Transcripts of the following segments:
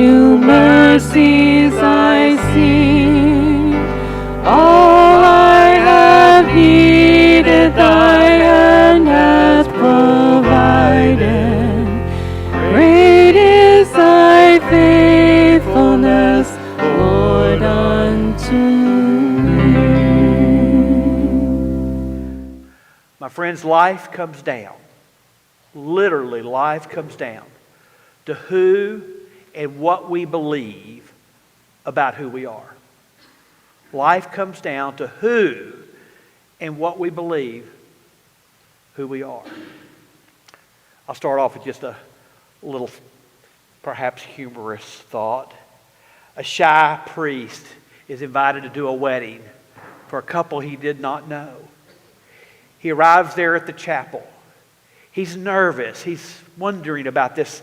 new mercies I see. All I have needed, thy hand hath provided. Great is thy faithfulness, Lord, unto me. My friends, life comes down. Literally, life comes down to who and what we believe about who we are. Life comes down to who and what we believe who we are. I'll start off with just a little, perhaps humorous thought. A shy priest is invited to do a wedding for a couple he did not know. He arrives there at the chapel. He's nervous. He's wondering about this,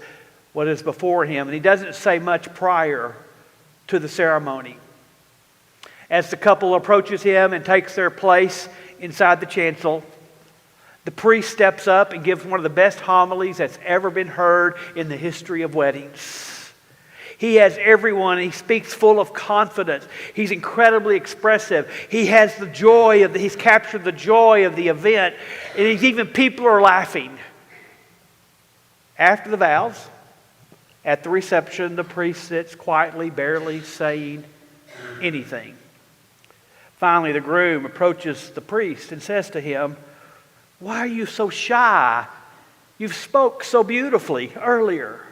what is before him, and he doesn't say much prior to the ceremony. As the couple approaches him and takes their place inside the chancel, the priest steps up and gives one of the best homilies that's ever been heard in the history of weddings. He has everyone, he speaks full of confidence. He's incredibly expressive. He has the joy of he's captured the joy of the event, and even people are laughing. After the vows, at the reception, the priest sits quietly, barely saying anything. Finally, the groom approaches the priest and says to him, "Why are you so shy? You spoke so beautifully earlier.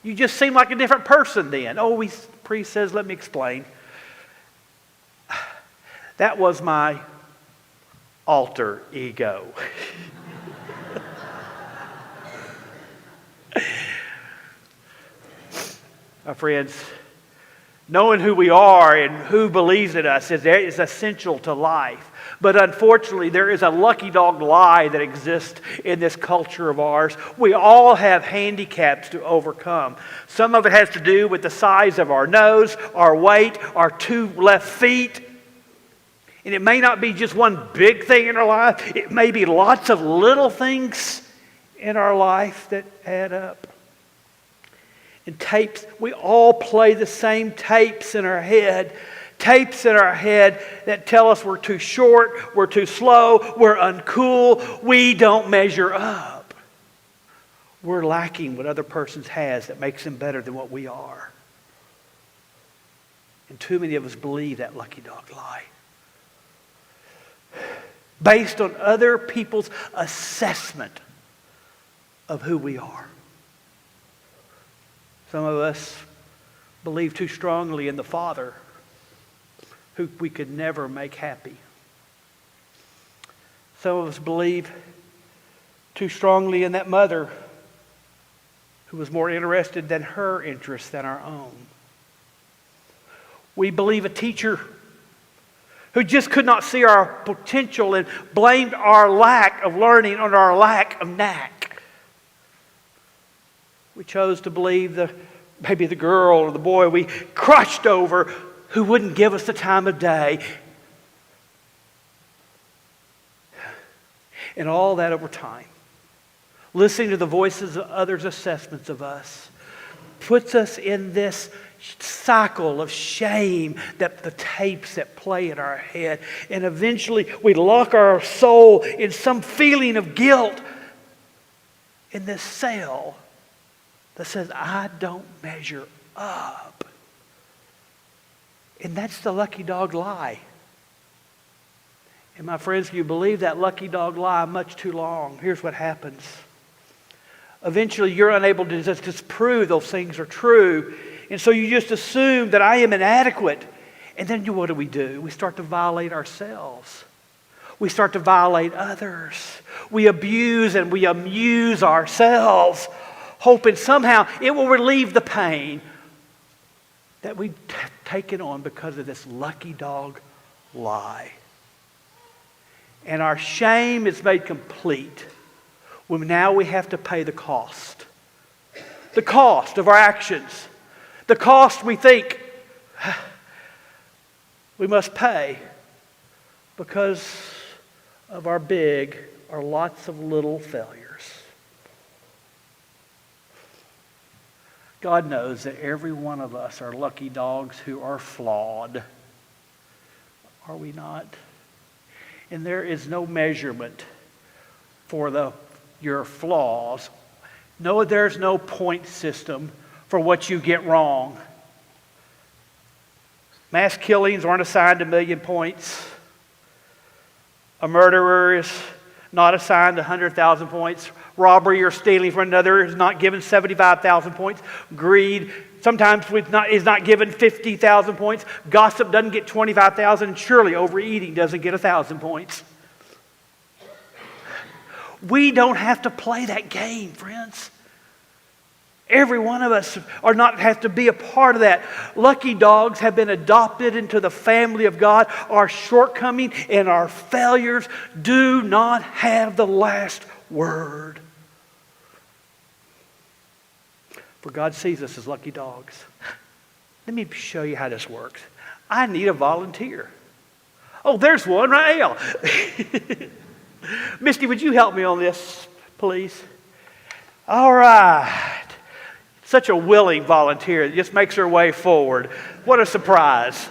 You just seem like a different person then." The priest says, "Let me explain. That was my alter ego." My friends, knowing who we are and who believes in us is essential to life. But unfortunately, there is a lucky dog lie that exists in this culture of ours. We all have handicaps to overcome. Some of it has to do with the size of our nose, our weight, our 2 left feet. And it may not be just one big thing in our life. It may be lots of little things in our life that add up. And tapes, we all play the same tapes in our head. Tapes in our head that tell us we're too short, we're too slow, we're uncool, we don't measure up. We're lacking what other person has that makes them better than what we are. And too many of us believe that lucky dog lie. Based on other people's assessment of who we are. Some of us believe too strongly in the Father, who we could never make happy. Some of us believe too strongly in that mother who was more interested in her interests than our own. We believe a teacher who just could not see our potential and blamed our lack of learning on our lack of knack. We chose to believe maybe the girl or the boy we crushed over who wouldn't give us the time of day. And all that over time. Listening to the voices of others' assessments of us puts us in this cycle of shame, that the tapes that play in our head. And eventually we lock our soul in some feeling of guilt in this cell that says, I don't measure up. And that's the lucky dog lie. And my friends, you believe that lucky dog lie much too long. Here's what happens. Eventually you're unable to disprove those things are true. And so you just assume that I am inadequate. And then what do? We start to violate ourselves. We start to violate others. We abuse and we amuse ourselves, hoping somehow it will relieve the pain that we've taken on because of this lucky dog lie. And our shame is made complete when now we have to pay the cost. The cost of our actions. The cost we think we must pay because of our big or lots of little failures. God knows that every one of us are lucky dogs who are flawed. Are we not? And there is no measurement for your flaws. No, there's no point system for what you get wrong. Mass killings aren't assigned 1,000,000 points. A murderer is not assigned 100,000 points. Robbery or stealing from another is not given 75,000 points. Greed sometimes is not given 50,000 points. Gossip doesn't get 25,000. And surely overeating doesn't get 1,000 points. We don't have to play that game, friends. Every one of us have to be a part of that. Lucky dogs have been adopted into the family of God. Our shortcomings and our failures do not have the last word. For God sees us as lucky dogs. Let me show you how this works. I need a volunteer. Oh, there's one, Rael. Misty, would you help me on this, please? All right. Such a willing volunteer that just makes her way forward. What a surprise.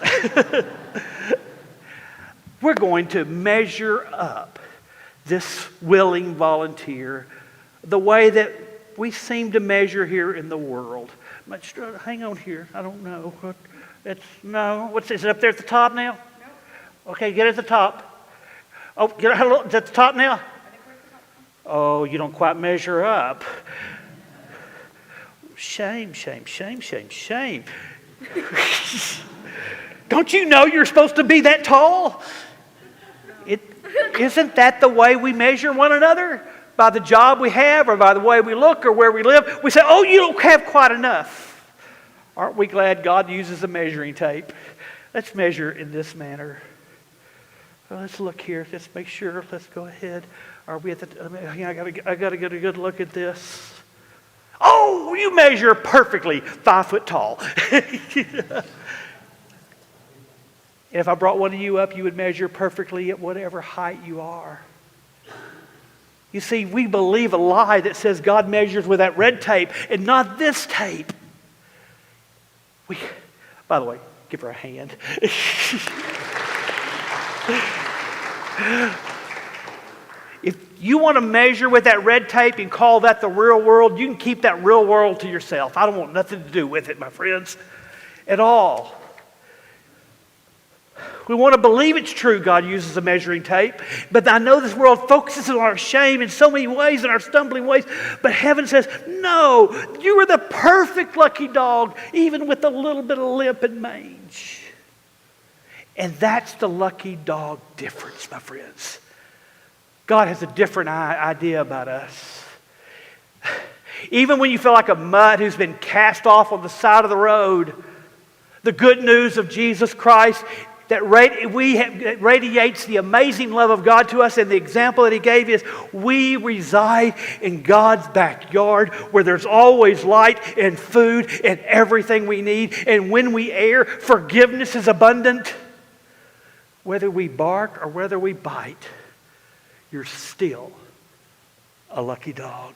We're going to measure up this willing volunteer the way that we seem to measure here in the world. Hang on here. I don't know. What's it up there at the top now? No. Okay, get at the top. Oh, is at the top now? Oh, you don't quite measure up. Shame, shame, shame, shame, shame. Don't you know you're supposed to be that tall? Isn't that the way we measure one another? By the job we have, or by the way we look, or where we live? We say, oh, you don't have quite enough. Aren't we glad God uses a measuring tape? Let's measure in this manner. Well, let's look here. Let's make sure. Let's go ahead. Are we at the? I got to get a good look at this. Oh, you measure perfectly 5 foot tall. And if I brought one of you up, you would measure perfectly at whatever height you are. You see, we believe a lie that says God measures with that red tape and not this tape. By the way, give her a hand. If you want to measure with that red tape and call that the real world, you can keep that real world to yourself. I don't want nothing to do with it, my friends, at all. We want to believe it's true God uses a measuring tape, but I know this world focuses on our shame in so many ways and our stumbling ways, but heaven says, no, you are the perfect lucky dog, even with a little bit of limp and mange. And that's the lucky dog difference, my friends. God has a different idea about us. Even when you feel like a mutt who's been cast off on the side of the road, the good news of Jesus Christ that radiates the amazing love of God to us, and the example that He gave is we reside in God's backyard where there's always light and food and everything we need. And when we err, forgiveness is abundant. Whether we bark or whether we bite, you're still a lucky dog.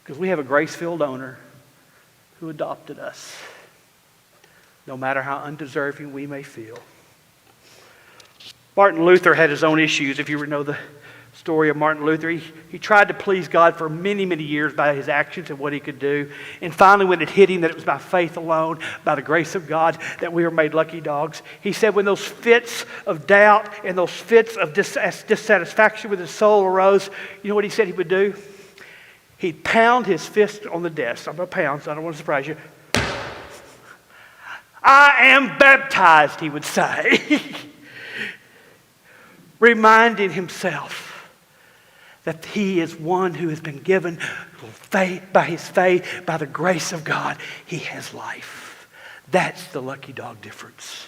Because we have a grace-filled owner who adopted us, no matter how undeserving we may feel. Martin Luther had his own issues. If you know the story of Martin Luther, he tried to please God for many, many years by his actions and what he could do. And finally, when it hit him that it was by faith alone, by the grace of God, that we were made lucky dogs, he said when those fits of doubt and those fits of dissatisfaction with his soul arose, you know what he said he would do? He'd pound his fist on the desk. I'm going to pound, so I don't want to surprise you. I am baptized, he would say. Reminding himself that he is one who has been given faith, by his faith, by the grace of God, he has life. That's the lucky dog difference.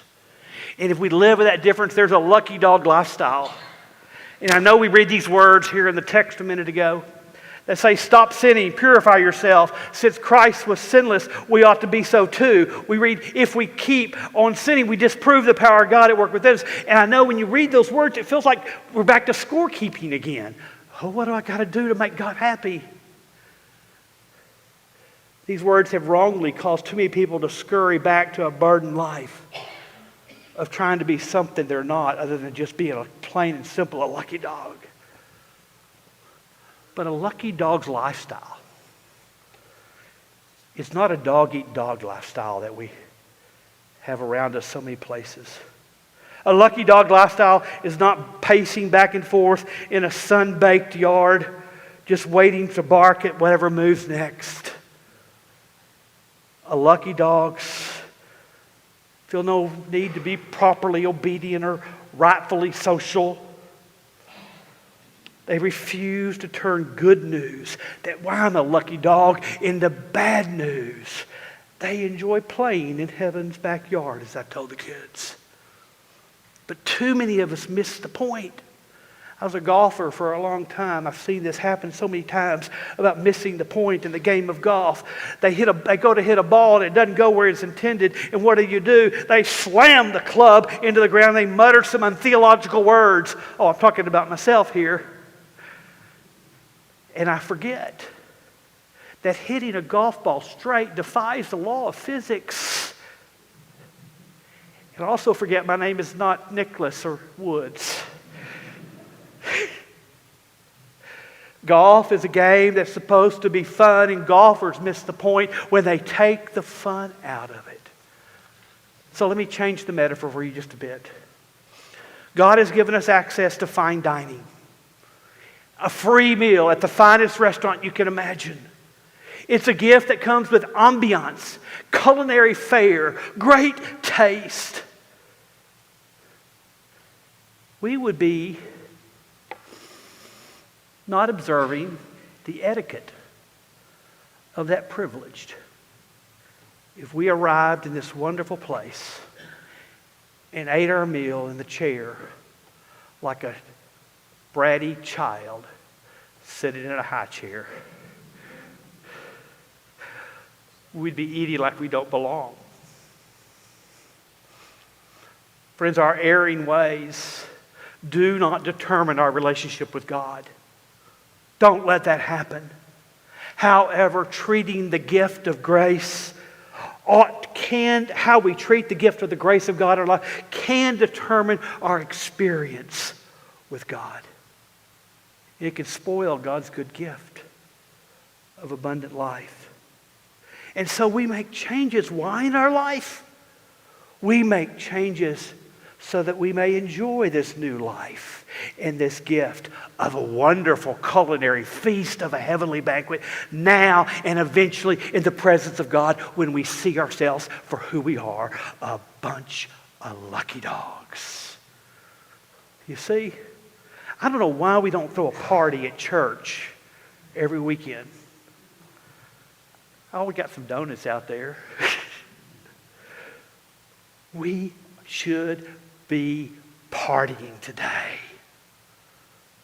And if we live with that difference, there's a lucky dog lifestyle. And I know we read these words here in the text a minute ago that say, stop sinning, purify yourself. Since Christ was sinless, we ought to be so too. We read, if we keep on sinning, we disprove the power of God at work within us. And I know when you read those words, it feels like we're back to scorekeeping again. Oh, what do I got to do to make God happy? These words have wrongly caused too many people to scurry back to a burdened life of trying to be something they're not other than just being a plain and simple a lucky dog. But a lucky dog's lifestyle is not a dog-eat-dog lifestyle that we have around us so many places. A lucky dog lifestyle is not pacing back and forth in a sun-baked yard, just waiting to bark at whatever moves next. A lucky dogs feel no need to be properly obedient or rightfully social. They refuse to turn good news, that why I'm a lucky dog, into bad news. They enjoy playing in heaven's backyard, as I told the kids. But too many of us miss the point. I was a golfer for a long time. I've seen this happen so many times about missing the point in the game of golf. They go to hit a ball and it doesn't go where it's intended. And what do? They slam the club into the ground. They mutter some untheological words. Oh, I'm talking about myself here. And I forget that hitting a golf ball straight defies the law of physics. And I also forget my name is not Nicholas or Woods. Golf is a game that's supposed to be fun, and golfers miss the point when they take the fun out of it. So let me change the metaphor for you just a bit. God has given us access to fine dining. A free meal at the finest restaurant you can imagine. It's a gift that comes with ambiance, culinary fare, great taste. We would be not observing the etiquette of that privilege if we arrived in this wonderful place and ate our meal in the chair like a bratty child sitting in a high chair. We'd be eating like we don't belong. Friends, our erring ways do not determine our relationship with God. Don't let that happen. However, treating the gift of grace how we treat the gift of the grace of God in our life can determine our experience with God. It can spoil God's good gift of abundant life. And so we make changes. Why in our life? We make changes so that we may enjoy this new life and this gift of a wonderful culinary feast of a heavenly banquet now and eventually in the presence of God when we see ourselves for who we are, a bunch of lucky dogs. You see, I don't know why we don't throw a party at church every weekend. Oh, we got some donuts out there. We should be partying today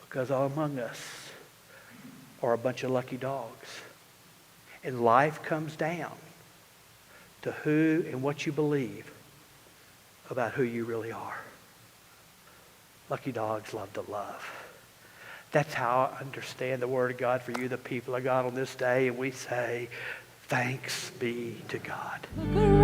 because all among us are a bunch of lucky dogs. And life comes down to who and what you believe about who you really are. Lucky dogs love to love. That's how I understand the Word of God for you, the people of God, on this day. And we say, thanks be to God.